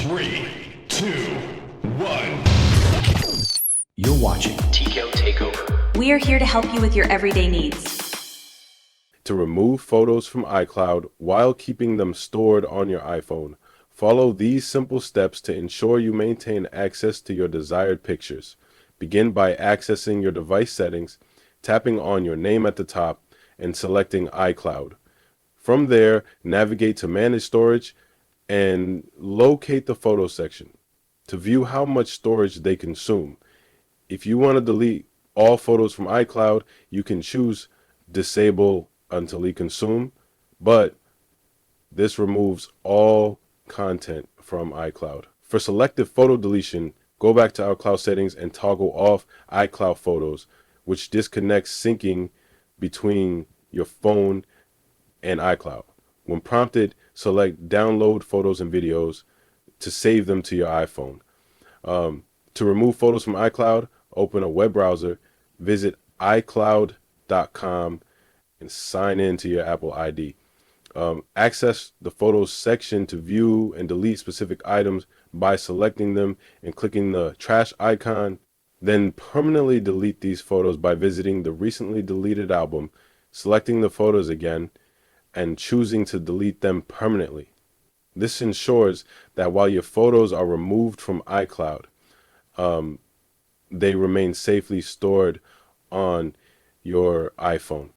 3, 2, 1. You're watching TKO Takeover. We are here to help you with your everyday needs. To remove photos from iCloud while keeping them stored on your iPhone, follow these simple steps to ensure you maintain access to your desired pictures. Begin by accessing your device settings, tapping on your name at the top, and selecting iCloud. From there, navigate to Manage Storage and locate the Photo section to view how much storage they consume. If you want to delete all photos from iCloud, you can choose Disable until consume, but this removes all content from iCloud. For selective photo deletion, go back to iCloud settings and toggle off iCloud photos, which disconnects syncing between your phone and iCloud. When prompted, select Download Photos and Videos to save them to your iPhone. To remove photos from iCloud, open a web browser, visit iCloud.com, and sign in to your Apple ID. Access the Photos section to view and delete specific items by selecting them and clicking the trash icon. Then permanently delete these photos by visiting the recently deleted album, selecting the photos again, and choosing to delete them permanently. This ensures that while your photos are removed from iCloud, they remain safely stored on your iPhone.